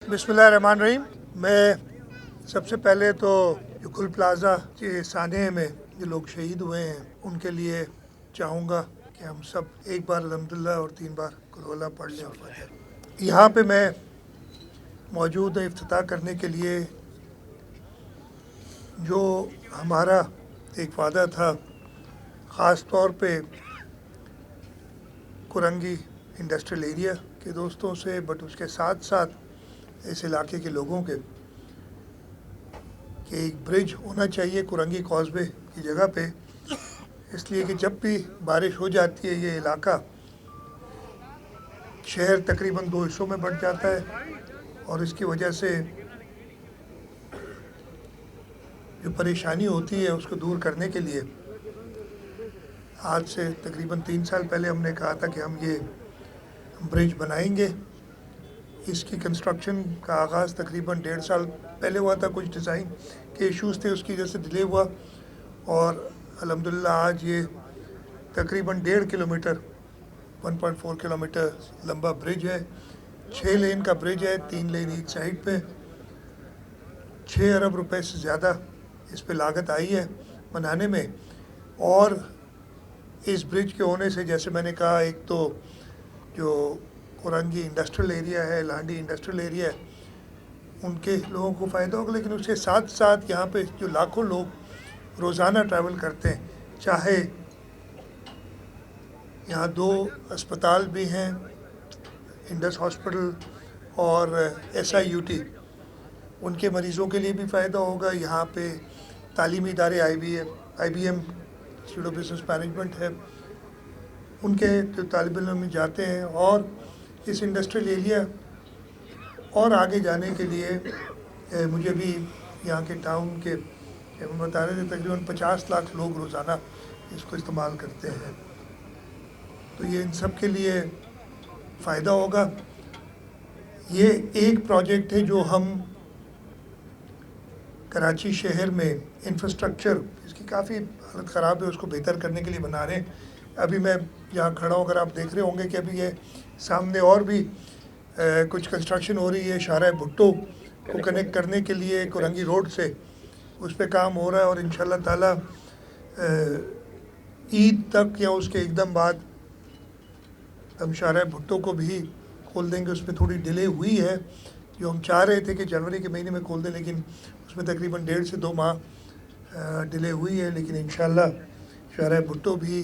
बिस्मिल्लाहिर्रहमानिर्रहीम। मैं सबसे पहले तो जो गुल प्लाज़ा के सानिए में जो लोग शहीद हुए हैं उनके लिए चाहूँगा कि हम सब एक बार अल्हम्दुलिल्लाह और 3 बार कुल पढ़ लें और फतेह। यहाँ पे मैं मौजूद है इफ्तिताह करने के लिए। जो हमारा एक वादा था ख़ास तौर पे कुरंगी इंडस्ट्रियल एरिया के दोस्तों से, बट उसके साथ साथ इस इलाके के लोगों के कि एक ब्रिज होना चाहिए कुरंगी कॉजवे की जगह पे, इसलिए कि जब भी बारिश हो जाती है ये इलाका शहर तकरीबन 2 हिस्सों में बंट जाता है और इसकी वजह से जो परेशानी होती है उसको दूर करने के लिए आज से तकरीबन 3 साल पहले हमने कहा था कि हम ये ब्रिज बनाएंगे। इसकी कंस्ट्रक्शन का आगाज़ तकरीबन 1.5 साल पहले हुआ था। कुछ डिज़ाइन के इश्यूज़ थे, उसकी वजह से डिले हुआ और अल्हम्दुलिल्लाह आज ये तकरीबन 1.5 किलोमीटर 1.4 किलोमीटर लंबा ब्रिज है। 6 लेन का ब्रिज है, 3 लेन ईच साइड पे। 6 अरब रुपए से ज़्यादा इस पे लागत आई है बनाने में। और इस ब्रिज के होने से, जैसे मैंने कहा, एक तो जो कुरंगी इंडस्ट्रियल एरिया है, लांडी इंडस्ट्रियल एरिया है, उनके लोगों को फ़ायदा होगा, लेकिन उसके साथ साथ यहाँ पे जो लाखों लोग रोज़ाना ट्रैवल करते हैं, चाहे यहाँ 2 अस्पताल भी हैं, इंडस हॉस्पिटल और SIUT, उनके मरीज़ों के लिए भी फ़ायदा होगा। यहाँ पे तालीमी इदारे IBM institute of business management है, उनके जो तालिब इल्म जाते हैं और इस इंडस्ट्रियल एरिया और आगे जाने के लिए मुझे भी यहाँ के टाउन के बता रहे थे तकरीबन 50 लाख लोग रोज़ाना इसको इस्तेमाल करते हैं, तो ये इन सब के लिए फ़ायदा होगा। ये एक प्रोजेक्ट है जो हम कराची शहर में इंफ्रास्ट्रक्चर, इसकी काफ़ी हालत ख़राब है, उसको बेहतर करने के लिए बना रहे हैं। अभी मैं जहाँ खड़ा हूँ, अगर आप देख रहे होंगे कि अभी ये सामने और भी कुछ कंस्ट्रक्शन हो रही है शाहराह भुट्टो को कनेक्ट करने के लिए कुरंगी रोड से, उस पर काम हो रहा है और इंशाल्लाह ताला ईद तक या उसके एकदम बाद हम शाहराह भुट्टो को भी खोल देंगे। उसमें थोड़ी डिले हुई है, जो हम चाह रहे थे कि जनवरी के महीने में खोल दें, लेकिन उसमें तकरीबन 1.5 से 2 माह डिले हुई है। लेकिन इंशाल्लाह शाहराह भुट्टो भी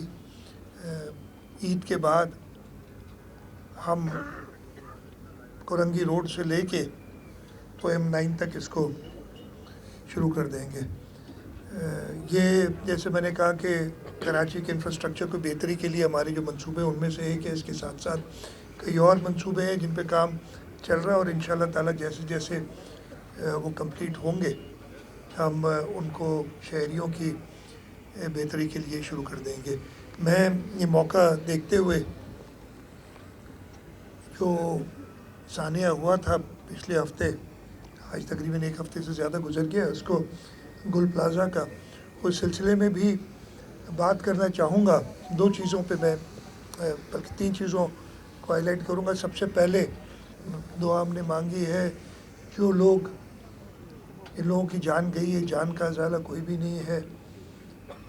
ईद के बाद हम कुरंगी रोड से लेके तो M9 तक इसको शुरू कर देंगे। ये जैसे मैंने कहा कि कराची के इंफ्रास्ट्रक्चर को बेहतरी के लिए हमारे जो मंसूबे हैं उनमें से एक है। इसके साथ साथ कई और मंसूबे हैं जिन पे काम चल रहा है और इंशाल्लाह ताला जैसे जैसे वो कंप्लीट होंगे हम उनको शहरियों की बेहतरी के लिए शुरू कर देंगे। मैं ये मौका देखते हुए, जो सानिया हुआ था पिछले हफ्ते, आज तकरीबन 1 हफ्ते से ज़्यादा गुजर गया उसको, गुल प्लाज़ा का, उस सिलसिले में भी बात करना चाहूँगा। 2 चीज़ों पे मैं बल्कि 3 चीज़ों को हाईलाइट करूँगा। सबसे पहले दुआ हमने मांगी है, जो लोग, इन लोगों की जान गई है, जान का अज़ाला कोई भी नहीं है,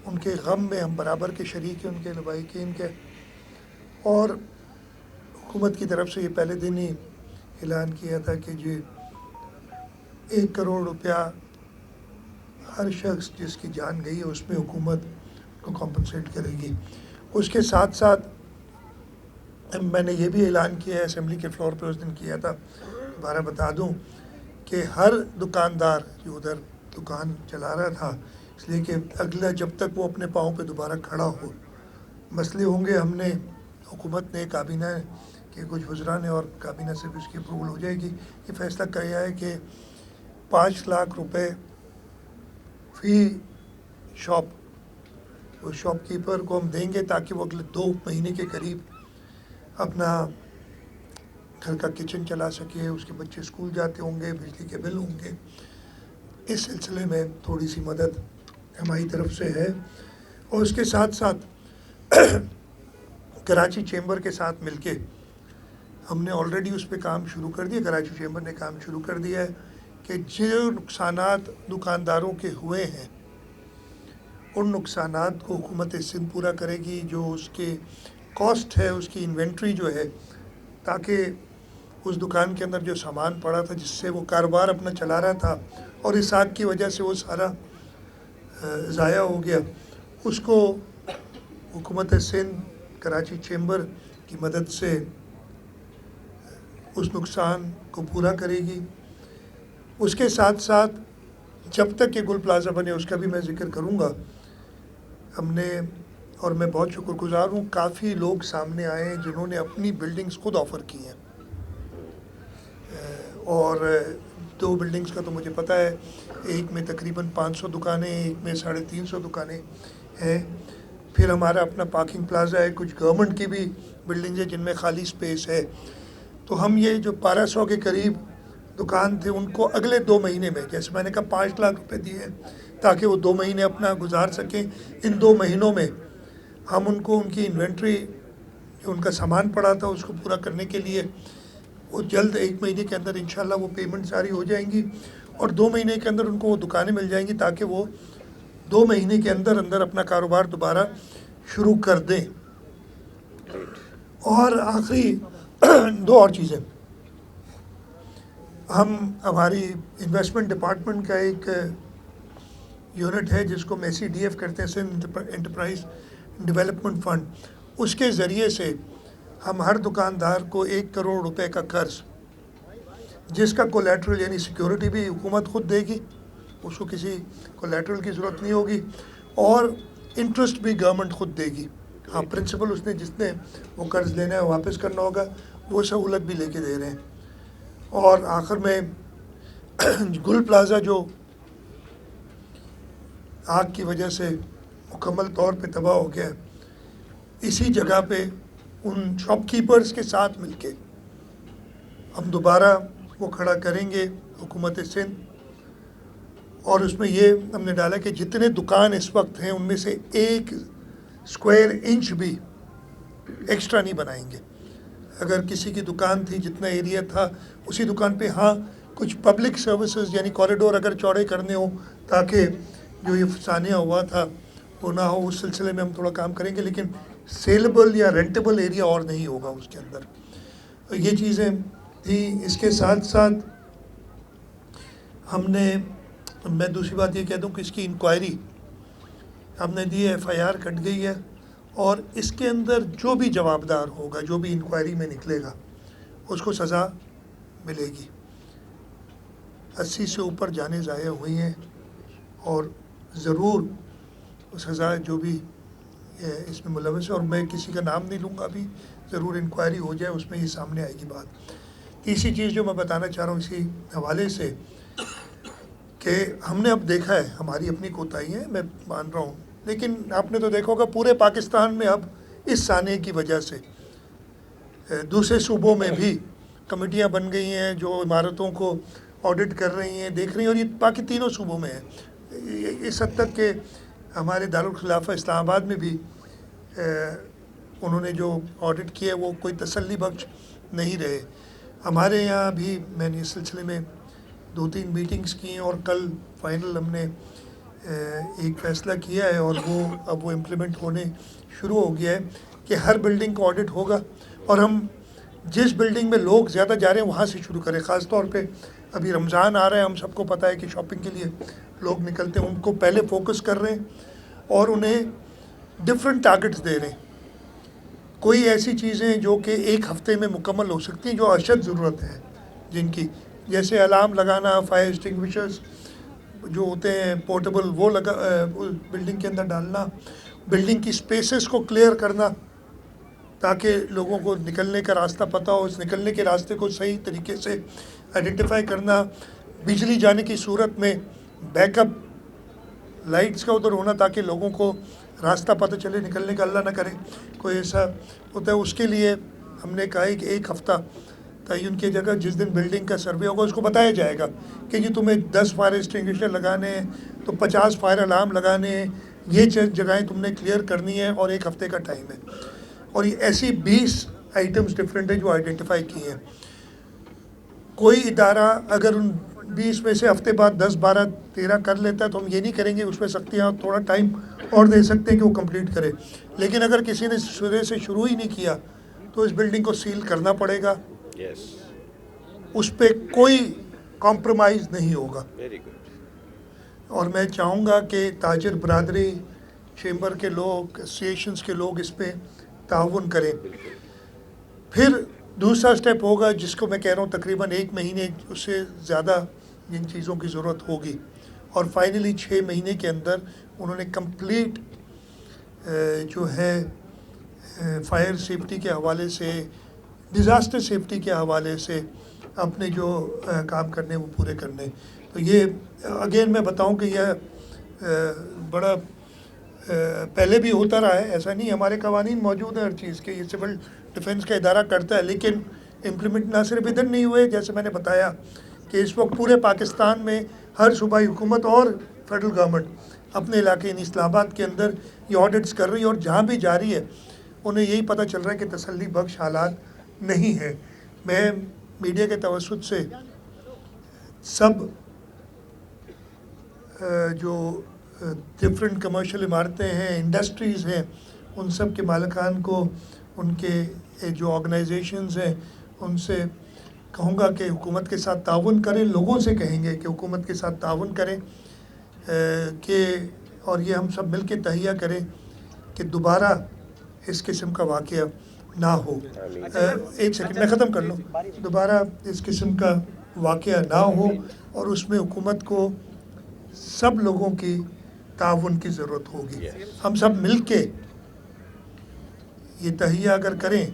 उनके गम में हम बराबर के शरीक हैं, उनके लवाहिकीन के। और हुकूमत की तरफ से ये पहले दिन ही ऐलान किया था कि जी 1 करोड़ रुपया हर शख्स जिसकी जान गई है उसमें हुकूमत को कॉम्पनसेट करेगी। उसके साथ साथ मैंने ये भी ऐलान किया है, असेंबली के फ्लोर पे उस दिन किया था, दोबारा बता दूं कि हर दुकानदार जो उधर दुकान चला रहा था, इसलिए कि अगला जब तक वो अपने पाँव पे दोबारा खड़ा हो, मसले होंगे, हमने, हुकूमत ने, काबीना के कुछ वज़रा ने और काबीना से भी उसकी अप्रूवल हो जाएगी, ये फ़ैसला किया है कि 5 लाख रुपए फ़ी शॉप उस शॉपकीपर को हम देंगे ताकि वो अगले 2 महीने के करीब अपना घर का किचन चला सके, उसके बच्चे स्कूल जाते होंगे, बिजली के बिल होंगे। इस सिलसिले में थोड़ी सी मदद हमारी तरफ से है। और उसके साथ साथ कराची चेंबर के साथ मिलके हमने ऑलरेडी उस पर काम शुरू कर दिया, कराची चैम्बर ने काम शुरू कर दिया है कि जो नुकसानात दुकानदारों के हुए हैं उन नुकसानात को हुकूमत सिंध पूरा करेगी, जो उसके कॉस्ट है, उसकी इन्वेंट्री जो है, ताकि उस दुकान के अंदर जो सामान पड़ा था जिससे वो कारोबार अपना चला रहा था और इस आग की वजह से वो सारा ज़ाया हो गया, उसको हुकूमत सिंध कराची चैम्बर की मदद से उस नुकसान को पूरा करेगी। उसके साथ साथ जब तक ये गुल प्लाज़ा बने उसका भी मैं ज़िक्र करूँगा। हमने, और मैं बहुत शुक्रगुज़ार हूँ, काफ़ी लोग सामने आए हैं जिन्होंने अपनी बिल्डिंग्स खुद ऑफ़र की हैं, और 2 बिल्डिंग्स का तो मुझे पता है, एक में तकरीबन 500 दुकानें, एक में 350 दुकानें हैं। फिर हमारा अपना पार्किंग प्लाज़ा है, कुछ गवर्नमेंट की भी बिल्डिंग्स हैं जिनमें खाली स्पेस है। तो हम ये जो 1200 के करीब दुकान थे उनको अगले 2 महीने में, जैसे मैंने कहा 5 लाख रुपए दिए ताकि वो 2 महीने अपना गुजार सकें, इन 2 महीनों में हम उनको उनकी इन्वेंट्री, जो उनका सामान पड़ा था उसको पूरा करने के लिए वो जल्द 1 महीने के अंदर इंशाल्लाह वो पेमेंट सारी हो जाएंगी और 2 महीने के अंदर उनको वो दुकानें मिल जाएंगी ताकि वो 2 महीने के अंदर अंदर अपना कारोबार दोबारा शुरू कर दें। और आखिरी 2 और चीज़ें, हमारी इन्वेस्टमेंट डिपार्टमेंट का एक यूनिट है जिसको हम SEDF करते हैं, सिंध एंटरप्राइज डेवलपमेंट फंड, उसके ज़रिए से हम हर दुकानदार को 1 करोड़ रुपए का कर्ज, जिसका कोलैटरल यानी सिक्योरिटी भी हुकूमत खुद देगी, उसको किसी कोलैटरल की ज़रूरत नहीं होगी, और इंटरेस्ट भी गवर्नमेंट खुद देगी। हाँ, प्रिंसिपल उसने जिसने वो कर्ज लेना है वापस करना होगा, वो सहूलत भी लेके दे रहे हैं। और आखिर में गुल प्लाज़ा जो आग की वजह से मुकम्मल तौर पे तबाह हो गया, इसी जगह पे उन शॉपकीपर्स के साथ मिलके हम दोबारा वो खड़ा करेंगे हुकूमत सिंध, और उसमें ये हमने डाला कि जितने दुकान इस वक्त हैं उनमें से 1 स्क्वायर इंच भी एक्स्ट्रा नहीं बनाएंगे। अगर किसी की दुकान थी, जितना एरिया था उसी दुकान पे, हाँ कुछ पब्लिक सर्विसेज यानी कॉरिडोर अगर चौड़े करने हो ताकि जो ये सानिया हुआ था वो ना हो, उस सिलसिले में हम थोड़ा काम करेंगे, लेकिन सेलेबल या रेंटेबल एरिया और नहीं होगा उसके अंदर। ये चीज़ें थी। इसके साथ साथ मैं दूसरी बात ये कह दूं कि इसकी इंक्वायरी हमने दी है, FIR कट गई है, और इसके अंदर जो भी जवाबदार होगा, जो भी इंक्वायरी में निकलेगा, उसको सज़ा मिलेगी। 80 से ऊपर जाने ज़ाया हुई हैं और ज़रूर सज़ा जो भी इसमें मुलविस है, और मैं किसी का नाम नहीं लूँगा अभी, ज़रूर इंक्वायरी हो जाए, उसमें ये सामने आएगी बात। तीसरी चीज़ जो मैं बताना चाह रहा हूँ इसी हवाले से, कि हमने अब देखा है, हमारी अपनी कोताही है, मैं मान रहा हूँ, लेकिन आपने तो देखा होगा पूरे पाकिस्तान में अब इस साने की वजह से दूसरे सूबों में भी कमेटियाँ बन गई हैं जो इमारतों को ऑडिट कर रही हैं, देख रही हैं, और ये बाकी तीनों सूबों में है। इस हद तक के हमारे दारुल खिलाफा इस्लामाबाद में भी उन्होंने जो ऑडिट किया वो कोई तसल्ली बख्श नहीं रहे। हमारे यहाँ भी मैंने इस सिलसिले में 2-3 मीटिंग्स की हैं, और कल फाइनल हमने एक फ़ैसला किया है, और अब वो इम्प्लीमेंट होने शुरू हो गया है कि हर बिल्डिंग का ऑडिट होगा, और हम जिस बिल्डिंग में लोग ज़्यादा जा रहे हैं वहाँ से शुरू करें। ख़ास तौर पे अभी रमज़ान आ रहा है, हम सबको पता है कि शॉपिंग के लिए लोग निकलते हैं, उनको पहले फोकस कर रहे हैं और उन्हें डिफरेंट टारगेट्स दे रहे हैं। कोई ऐसी चीज़ें जो कि 1 हफ़्ते में मुकम्मल हो सकती हैं, जो अशद ज़रूरत है जिनकी, जैसे अलार्म लगाना, फायर एक्सटिंग्विशर्स जो होते हैं पोर्टेबल, वो बिल्डिंग के अंदर डालना, बिल्डिंग की स्पेसेस को क्लियर करना ताकि लोगों को निकलने का रास्ता पता हो, उस निकलने के रास्ते को सही तरीके से आइडेंटिफाई करना, बिजली जाने की सूरत में बैकअप लाइट्स का उधर होना ताकि लोगों को रास्ता पता चले निकलने का, अल्लाह ना करे कोई ऐसा होता है। उसके लिए हमने कहा है कि 1 हफ़्ता तयन की जगह जिस दिन बिल्डिंग का सर्वे होगा उसको बताया जाएगा कि जी तुम्हें 10 फायर एक्सटिंग्विशर लगाने हैं, तो 50 फायर अलार्म लगाने हैं, ये जगहें तुमने क्लियर करनी है, और 1 हफ़्ते का टाइम है। और ये ऐसी 20 आइटम्स डिफरेंट है जो आइडेंटिफाई किए हैं। कोई इदारा अगर उन 20 में से हफ्ते बाद 10, 12, 13 कर लेता है तो हम ये नहीं करेंगे, उसमें सख्तियाँ थोड़ा टाइम और दे सकते हैं कि वो कंप्लीट करे। लेकिन अगर किसी ने सिरे से शुरू ही नहीं किया तो इस बिल्डिंग को सील करना पड़ेगा। उस पर कोई कॉम्प्रोमाइज़ नहीं होगा। Very good. और मैं चाहूँगा कि ताजिर बरादरी, चेंबर के लोग, एसोसिएशंस के लोग इस पर ताउन करें। फिर दूसरा स्टेप होगा जिसको मैं कह रहा हूँ तकरीबन 1 महीने उससे ज़्यादा जिन चीज़ों की ज़रूरत होगी, और फाइनली 6 महीने के अंदर उन्होंने कंप्लीट जो है फायर सेफ्टी के हवाले से, डिज़ास्टर सेफ्टी के हवाले से अपने जो काम करने वो पूरे करने। तो ये अगेन मैं बताऊं कि यह बड़ा पहले भी होता रहा है, ऐसा नहीं, हमारे कवानीन मौजूद है हर चीज़ के, ये सिविल डिफेंस का इदारा करता है, लेकिन इम्प्लीमेंट ना सिर्फ इधर नहीं हुए, जैसे मैंने बताया कि इस वक्त पूरे पाकिस्तान में हर सूबाई हुकूमत और फेडरल गवर्नमेंट अपने इलाके इन इस्लामाबाद के अंदर ये ऑडिट्स कर रही है, और जहाँ भी जारी है उन्हें यही पता चल रहा है कि तसल्ली बख्श हालात नहीं है। मैं मीडिया के तवस्सुत से सब जो डिफरेंट कमर्शियल इमारतें हैं, इंडस्ट्रीज़ हैं, उन सब के मालिकान को, उनके जो ऑर्गेनाइजेशंस हैं, उनसे कहूँगा कि हुकूमत के साथ ताउन करें। लोगों से कहेंगे कि हुकूमत के साथ ताउन करें कि, और ये हम सब मिल के तहिया करें कि दोबारा इस किस्म का वाक़या ना हो। एक सेकंड मैं ख़त्म कर लूँ। दोबारा इस किस्म का वाक़या ना हो, और उसमें हुकूमत को सब लोगों की ताउन की ज़रूरत होगी। हम सब मिल के ये तहिया अगर करें,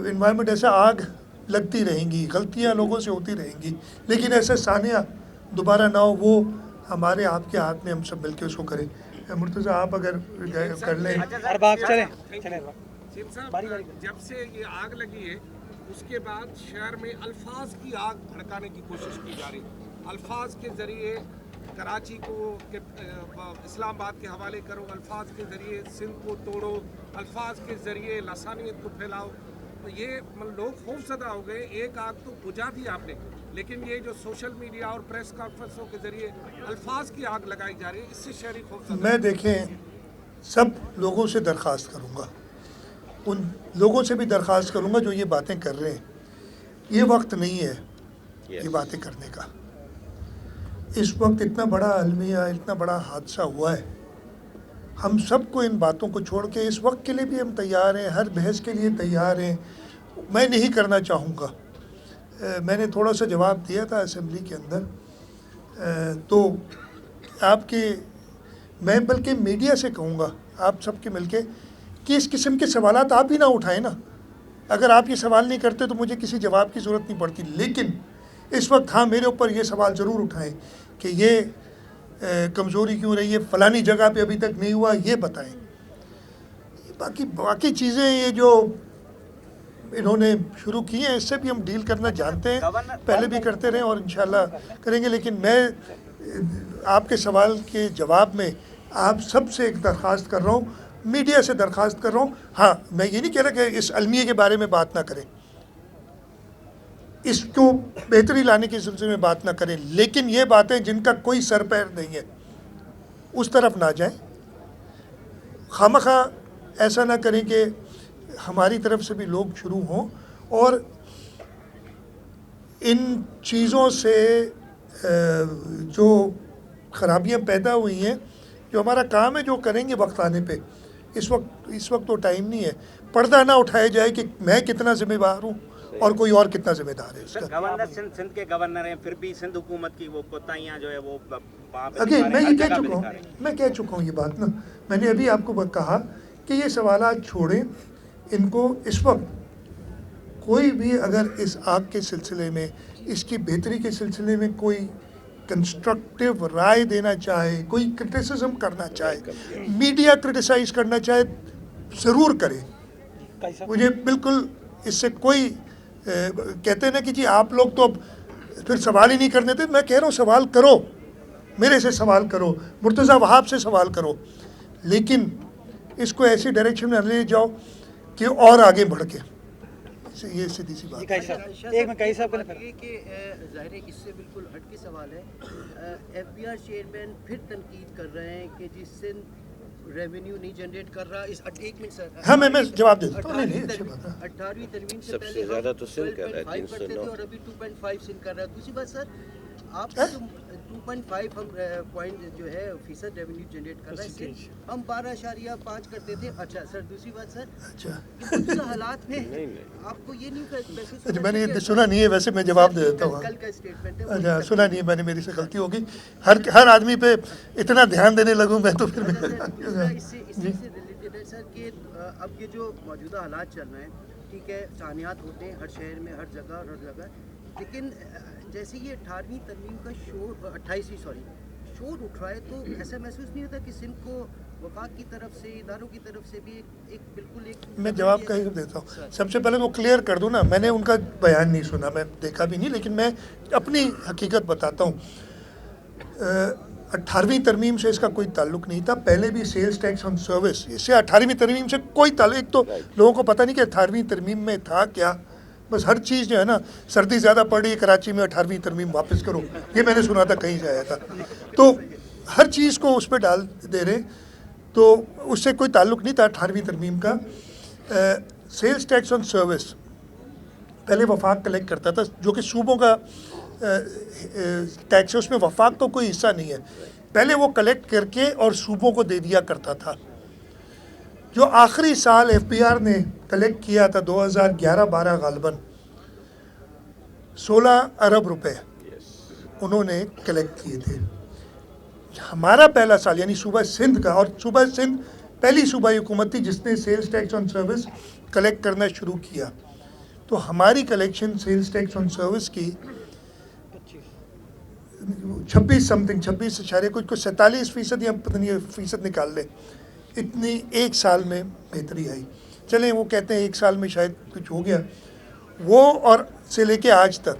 इन्वायरमेंट ऐसा आग लगती रहेंगी, गलतियां लोगों से होती रहेंगी, लेकिन ऐसे सानिया दोबारा ना हो, वो हमारे आपके हाथ में, हम सब मिल के उसको करें। मुर्तज़ा आप अगर कर लें। जब से ये आग लगी है उसके बाद शहर में अल्फाज की आग भड़काने की कोशिश की जा रही है। अल्फाज के ज़रिए कराची को इस्लामाबाद के हवाले करो, अल्फाज के ज़रिए सिंध को तोड़ो, अल्फाज के ज़रिए लसानियत को फैलाओ। तो ये लोग खौफजदा हो गए। एक आग तो बुझा दी आपने, लेकिन ये जो सोशल मीडिया और प्रेस कॉन्फ्रेंसों के ज़रिए अल्फाज की आग लगाई जा रही है, इससे शहरी खौफजदा। मैं देखें सब लोगों से दरख्वास्त करूँगा, उन लोगों से भी दरख्वास्त करूँगा जो ये बातें कर रहे हैं, ये वक्त नहीं है ये बातें करने का। इस वक्त इतना बड़ा अलमिया, इतना बड़ा हादसा हुआ है, हम सबको इन बातों को छोड़ के इस वक्त के लिए भी हम तैयार हैं, हर बहस के लिए तैयार हैं। मैं नहीं करना चाहूँगा। मैंने थोड़ा सा जवाब दिया था असेंबली के अंदर, तो आपके, मैं बल्कि मीडिया से कहूँगा आप सबके मिलके कि इस किस्म के सवालात आप ही ना उठाएं ना। अगर आप ये सवाल नहीं करते तो मुझे किसी जवाब की ज़रूरत नहीं पड़ती, लेकिन इस वक्त हाँ मेरे ऊपर ये सवाल ज़रूर उठाएं कि ये कमज़ोरी क्यों रही है, फ़लानी जगह पे अभी तक नहीं हुआ, ये बताएं। बाकी चीज़ें ये जो इन्होंने शुरू की हैं, इससे भी हम डील करना जानते हैं, पहले भी करते रहे और इंशाल्लाह करेंगे। लेकिन मैं आपके सवाल के जवाब में आप सब से एक दरख्वास्त कर रहा हूँ, मीडिया से दरख्वास्त कर रहा हूँ। हाँ, मैं ये नहीं कह रहा कि इस अलमिये के बारे में बात ना करें, इसको बेहतरी लाने के सिलसिले में बात ना करें, लेकिन ये बातें जिनका कोई सर पैर नहीं है उस तरफ ना जाएं। खामखा ऐसा ना करें कि हमारी तरफ से भी लोग शुरू हों और इन चीज़ों से जो खराबियां पैदा हुई हैं, जो हमारा काम है जो करेंगे वक्त आने पे, इस वक्त तो टाइम नहीं है। पर्दा ना उठाया जाए कि मैं कितना जिम्मेदार हूँ और कोई और कितना जिम्मेदार है इसका। गवर्नर सिंध के गवर्नर हैं, फिर भी सिंध हुकूमत की वो कोताहियां जो है वो अगेन मैं ये कह चुका हूँ ये बात ना, मैंने अभी आपको कहा कि ये सवालात छोड़ें इनको। इस वक्त कोई भी अगर इस आग के सिलसिले में, इसकी बेहतरी के सिलसिले में कोई कंस्ट्रक्टिव राय देना चाहे, कोई क्रिटिसिज्म करना चाहे, मीडिया क्रिटिसाइज करना चाहे, ज़रूर करें। मुझे बिल्कुल इससे कोई कहते हैं ना कि जी आप लोग तो अब फिर सवाल ही नहीं करने थे। मैं कह रहा हूँ सवाल करो, मेरे से सवाल करो, मुर्तज़ा वहाब से सवाल करो, लेकिन इसको ऐसी डायरेक्शन में ले जाओ कि और आगे बढ़ के, ये सीधी सी बात है। एक में कई साहब कि ज़ाहिर है इससे बिल्कुल हटके सवाल है, एफबीआर चेयरमैन फिर तनकीद कर रहे हैं कि जिससे रेवेन्यू नहीं जनरेट कर रहा। इस 1 मिनट सर, हाँ मैं जवाब दे देता हूँ। नहीं अच्छी बात है। 18वीं तरमीम से सबसे पहले ज़्यादा तो सिंध कर रहा है, 12.5 करते थे 309 और अभी 2.5 सिंध कर रहा है। दूसरी बात सर, आप हैं? जो 2.5 हम पॉइंट जो है फीसद रेवेन्यू जनरेट कर रहा है, इससे हम 12.5 करते थे। अच्छा सर, दूसरी बात सर, अच्छा मौजूदा हालात में आपको ये नहीं महसूस अच्छा, मैंने ये सुना नहीं है, वैसे मैं जवाब दे देता हूँ। कल का स्टेटमेंट है। अच्छा सुना नहीं है मैंने, मेरी से गलती होगी। हर आदमी पे इतना ध्यान देने लगूँ मैं तो फिर इससे रिलेटेड है सर कि अब ये जो मौजूदा हालात चल रहे हैं, ठीक है, सानियात होते हैं हर शहर में, हर जगह, लेकिन जैसे ये 18वीं तरमीम का शोर 28वीं शोर उठ रहा है, तो ऐसा महसूस नहीं होता कि सिंध को वफाक की तरफ से, इदारों की तरफ से भी एक बिल्कुल एक। मैं जवाब कहीं देता हूँ। सबसे पहले वो क्लियर कर दूँ ना, मैंने उनका बयान नहीं सुना, मैं देखा भी नहीं, लेकिन मैं अपनी हकीकत बताता हूँ। 18वीं तरमीम से इसका कोई ताल्लुक नहीं था। पहले भी सेल्स टैक्स ऑन सर्विस, इससे 18वीं तरमीम से कोई ताल्लुक। एक तो लोगों को पता नहीं कि 18वीं तरमीम में था क्या, बस हर चीज़ जो है ना, सर्दी ज़्यादा पड़ रही है कराची में, 18वीं तरमीम वापस करो, ये मैंने सुना था, कहीं से आया था। तो हर चीज़ को उस पर डाल दे रहे, तो उससे कोई ताल्लुक नहीं था 18वीं तरमीम का। सेल्स टैक्स ऑन सर्विस पहले वफाक कलेक्ट करता था, जो कि सूबों का टैक्स है, उसमें वफाक तो कोई हिस्सा नहीं है। पहले वो कलेक्ट करके और सूबों को दे दिया करता था। जो आखिरी साल एफबीआर ने कलेक्ट किया था 2011-12 गालिबन 16 अरब रुपए उन्होंने कलेक्ट किए थे। हमारा पहला साल यानी सूबा सिंध का, और सूबा सिंध पहली सूबाई हुकूमत थी जिसने sales tax on service collect करना शुरू किया। तो हमारी collection sales tax on service की 47% या पता नहीं फीसद निकाल ले, इतनी एक साल में बेहतरी आई। चलें, वो कहते हैं एक साल में शायद कुछ हो गया, वो और से लेके आज तक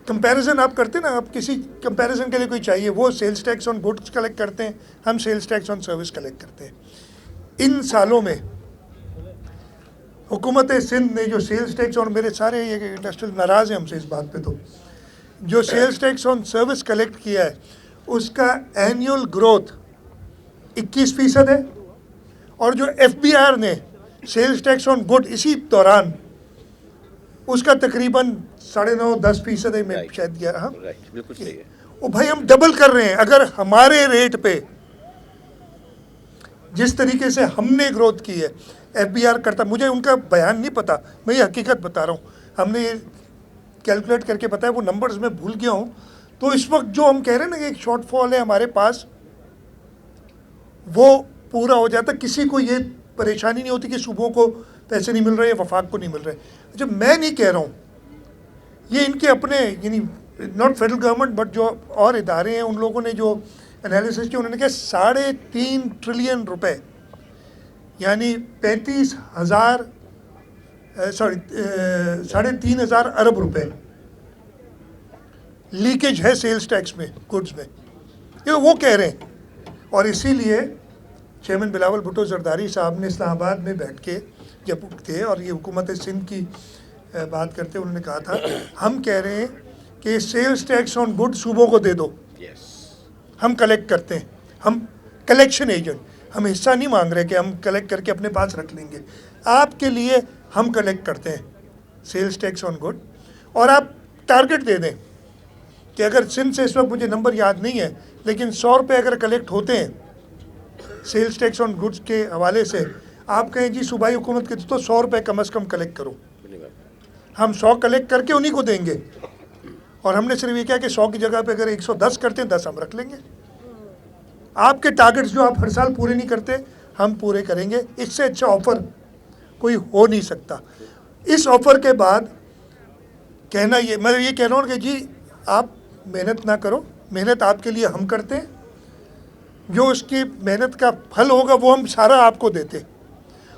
कंपैरिजन आप करते ना, आप किसी कंपैरिजन के लिए कोई चाहिए, वो sales tax on goods collect करते हैं, हम sales tax on service collect करते हैं। इन सालों में हुकूमत सिंध ने जो सेल्स टैक्स, और मेरे सारे ये इंडस्ट्रियल नाराज़ हैं हमसे इस बात पे, तो जो sales tax on service collect किया है उसका एनुअल ग्रोथ 21% है, और जो एफबीआर ने सेल्स टैक्स ऑन गुड इसी दौरान उसका तकरीबन 9.5-10% है, मैं शायद गया। हाँ बिल्कुल सही है। ओ भाई, हम डबल कर रहे हैं। अगर हमारे रेट पे जिस तरीके से हमने ग्रोथ की है, एफबीआर करता, मुझे उनका बयान नहीं पता, मैं ये हकीकत बता रहा हूँ, हमने ये कैलकुलेट करके बताया, वो नंबर्स में भूल गया हूँ। तो इस वक्त जो हम कह रहे हैं ना कि एक शॉर्टफॉल है हमारे पास, वो पूरा हो जाता, किसी को ये परेशानी नहीं होती कि सूबों को पैसे नहीं मिल रहे, वफाक को नहीं मिल रहे। जब मैं नहीं कह रहा हूँ, ये इनके अपने यानी नॉट फेडरल गवर्नमेंट बट जो और इदारे हैं, उन लोगों ने जो एनालिसिस किया, उन्होंने कहा 3.5 ट्रिलियन रुपए यानी 3.5 अरब रुपए लीकेज है सेल्स टैक्स में, गुड्स में, ये वो कह रहे हैं। और इसीलिए चेयरमैन बिलावल भुट्टो जरदारी साहब ने इस्लामाबाद में बैठ के जब थे और ये हुकूमत सिंध की बात करते, उन्होंने कहा था हम कह रहे हैं कि सेल्स टैक्स ऑन गुड सूबों को दे दो, हम कलेक्ट करते हैं, हम कलेक्शन एजेंट, हम हिस्सा नहीं मांग रहे कि हम कलेक्ट करके अपने पास रख लेंगे, आपके लिए हम कलेक्ट करते हैं सेल्स टैक्स ऑन गुड। और आप टारगेट दे दें कि अगर सिंध से इस वक्त मुझे नंबर याद नहीं है, लेकिन 100 रुपये अगर कलेक्ट होते हैं सेल्स टैक्स ऑन गुड्स के हवाले से, आप कहें जी सूबाई हुकूमत के तो 100 रुपये कम अज़ कम कलेक्ट करो, हम 100 कलेक्ट करके उन्हीं को देंगे। और हमने सिर्फ ये किया कि 100 की जगह पे अगर 110 करते हैं, 10 हम रख लेंगे। आपके टारगेट्स जो आप हर साल पूरे नहीं करते, हम पूरे करेंगे। इससे अच्छा ऑफ़र कोई हो नहीं सकता। इस ऑफ़र के बाद कहना ये, मैं ये कह रहा हूँ कि जी आप मेहनत ना करो, मेहनत आपके लिए हम करते हैं, जो उसकी मेहनत का फल होगा वो हम सारा आपको देते।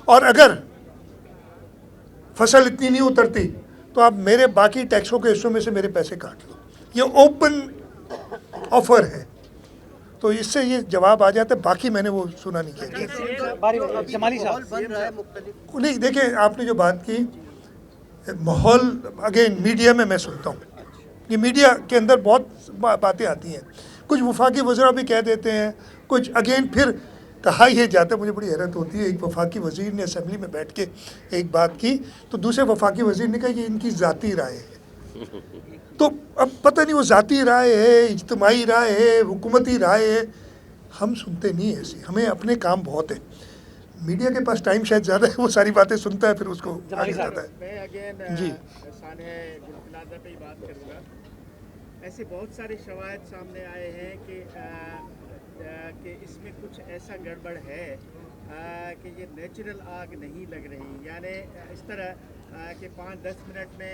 और अगर फसल इतनी नहीं उतरती तो आप मेरे बाकी टैक्सों के हिस्सों में से मेरे पैसे काट लो। ये ओपन ऑफर है, तो इससे ये जवाब आ जाता है, बाकी मैंने वो सुना नहीं किया। जमाली साहब बन रहा है मुख्तलिफ। नहीं, देखिए आपने जो बात की माहौल, अगेन मीडिया में मैं सुनता हूँ, ये मीडिया के अंदर बहुत बातें आती हैं, कुछ वफाकी वज़ीर भी कह देते हैं, कुछ अगेन फिर कहा ये जाता है। मुझे बड़ी हैरत होती है, एक वफाकी वज़ीर ने असेंबली में बैठ के एक बात की तो दूसरे वफाकी वज़ीर ने कहा ये इनकी ज़ाती राय है। तो अब पता नहीं वो ज़ाती राय है, इज्तिमाई राय है, हुकूमती राय है, हम सुनते नहीं है ऐसी, हमें अपने काम बहुत है। मीडिया के पास टाइम शायद ज़्यादा है, वो सारी बातें सुनता है फिर उसको आगे जाता है। मैं अगेन जी। सानिया गुल प्लाजा पे ही बात करूँगा। ऐसे बहुत सारे शवाहिद सामने आए हैं कि इसमें कुछ ऐसा गड़बड़ है कि ये नेचुरल आग नहीं लग रही, यानी इस तरह कि 5-10 मिनट में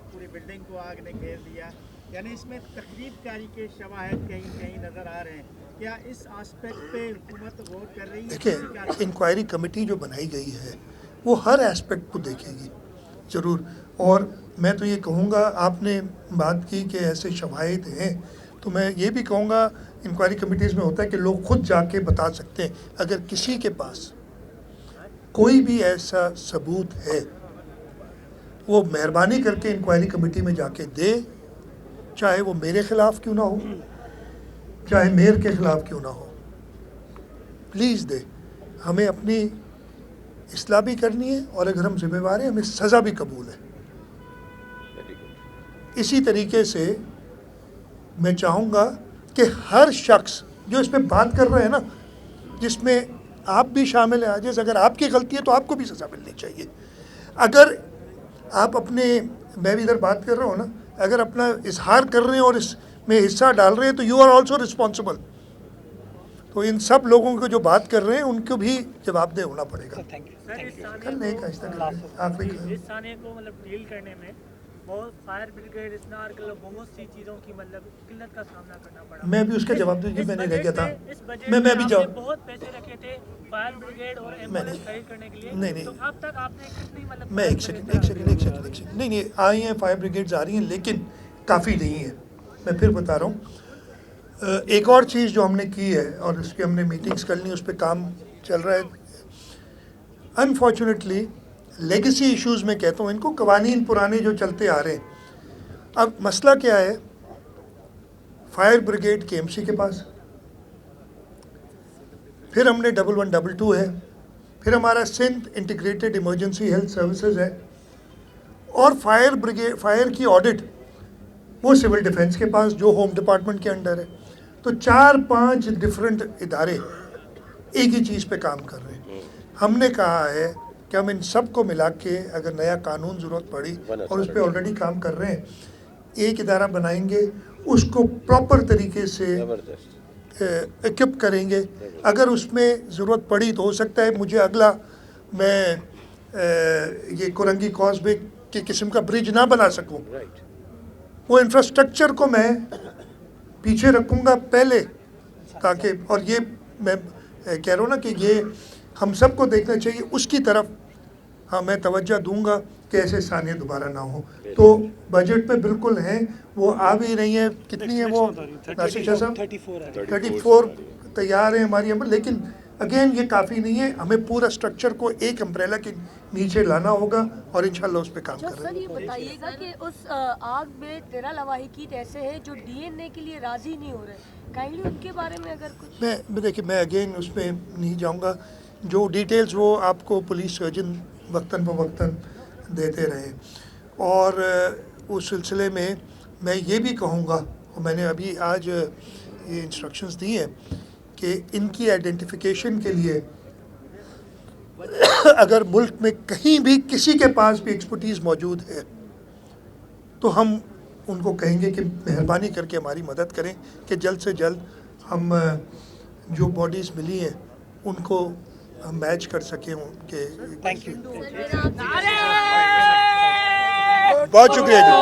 पूरी बिल्डिंग को आग ने घेर दिया, यानी इसमें तकरीबकारी के शवाहिद कहीं कहीं नज़र आ रहे हैं। क्या इस आस्पेक्ट पे हुकूमत गौर कर रही है? देखिए, इंक्वायरी कमेटी जो बनाई गई है वो हर एस्पेक्ट को देखेगी ज़रूर। और मैं तो ये कहूँगा, आपने बात की कि ऐसे शवाहिद हैं, तो मैं ये भी कहूँगा इंक्वायरी कमेटीज़ में होता है कि लोग खुद जाके बता सकते हैं, अगर किसी के पास कोई भी ऐसा सबूत है वो मेहरबानी करके इंक्वायरी कमेटी में जाके दे, चाहे वो मेरे ख़िलाफ़ क्यों ना हो, चाहे मेयर के ख़िलाफ़ क्यों ना हो, प्लीज़ दे। हमें अपनी इस्लाह भी करनी है और अगर हम जिम्मेवार हैं हमें सज़ा भी कबूल है। इसी तरीके से मैं चाहूँगा कि हर शख्स जो इस पर बात कर रहे हैं ना, जिसमें आप भी शामिल हैं, आजिज़, अगर आपकी गलती है तो आपको भी सज़ा मिलनी चाहिए। अगर आप अपने, मैं भी इधर बात कर रहा हूँ ना, अगर अपना इजहार कर रहे हैं और इसमें हिस्सा डाल रहे हैं तो यू आर ऑल्सो रिस्पॉन्सिबल। तो इन सब लोगों को जो बात कर रहे हैं उनको भी जवाबदेह होना पड़ेगा। कल नहीं का आखिरी इस थाने को मतलब डील करने में बहुत फायर ब्रिगेड, स्नार्कल, बहुत सी चीज़ों की मतलब किल्लत का सामना करना पड़ा। मैं भी उसके जवाब दूंगी, मैंने रह गया था। इस बजट मैं में भी आपने जवाब, बहुत पैसे रखे थे फायर ब्रिगेड और एम्बुलेंस खरीद करने के लिए। नहीं। तो अब तक आपने कितनी मतलब मैं एक सेकंड नहीं, आई हैं फायर ब्रिगेड्स आ रही हैं, लेकिन काफ़ी नहीं है। मैं फिर बता रहा हूँ, एक और चीज़ जो हमने की है और उसकी हमने मीटिंग्स कर ली, उस पर काम चल रहा है। अनफॉर्चुनेटली लेगेसी इश्यूज़ में कहता हूँ इनको, कवानीन पुराने जो चलते आ रहे हैं। अब मसला क्या है, फायर ब्रिगेड KMC के पास, फिर हमने 1122 है, फिर हमारा Sindh integrated emergency health services है, और फायर ब्रिगेड, फायर की ऑडिट वो सिविल डिफेंस के पास जो होम डिपार्टमेंट के अंडर है। तो 4-5 डिफरेंट इदारे एक ही चीज़ पे काम कर रहे हैं। हमने कहा है कि हम इन सब को मिला के अगर नया कानून ज़रूरत पड़ी, और उस पर ऑलरेडी काम कर रहे हैं, एक इदारा बनाएंगे, उसको प्रॉपर तरीके से इक्विप करेंगे। अगर उसमें ज़रूरत पड़ी तो हो सकता है मुझे अगला मैं ये कोरंगी कॉजवे की किस्म का ब्रिज ना बना सकूं, वो इंफ्रास्ट्रक्चर को मैं पीछे रखूंगा पहले, ताकि, और ये मैं कह रहा हूँ ना कि ये हम सबको देखना चाहिए, उसकी तरफ हाँ मैं तवज्जो दूंगा कि ऐसे सानिया दोबारा ना हो। तो बजट पे बिल्कुल हैं, वो आ भी रही है, कितनी है वो नासिर शाह साहब, 34 तैयार है हमारी, लेकिन अगेन ये काफ़ी नहीं है, हमें पूरा स्ट्रक्चर को एक अम्ब्रेला के नीचे लाना होगा और इंशाल्लाह उस पर काम कर रहे हैं। सर ये बताइएगा कि उस आग में 13 लवाहिकीत ऐसे हैं जो DNA के लिए राजी नहीं हो रहे, काइंडली उनके बारे में अगर कुछ। मैं देखिए, मैं अगेन उस पर नहीं जाऊँगा, जो डिटेल्स वो आपको पुलिस सर्जन वक्तन फ़वक्तन देते रहे। और उस सिलसिले में मैं ये भी कहूँगा, और मैंने अभी आज ये इंस्ट्रक्शंस दी हैं कि इनकी आइडेंटिफिकेशन के लिए अगर मुल्क में कहीं भी किसी के पास भी एक्सपर्टीज़ मौजूद है तो हम उनको कहेंगे कि मेहरबानी करके हमारी मदद करें कि जल्द से जल्द हम जो बॉडीज़ मिली हैं उनको हम मैच कर सकें उनके। थैंक यू, बहुत शुक्रिया जी।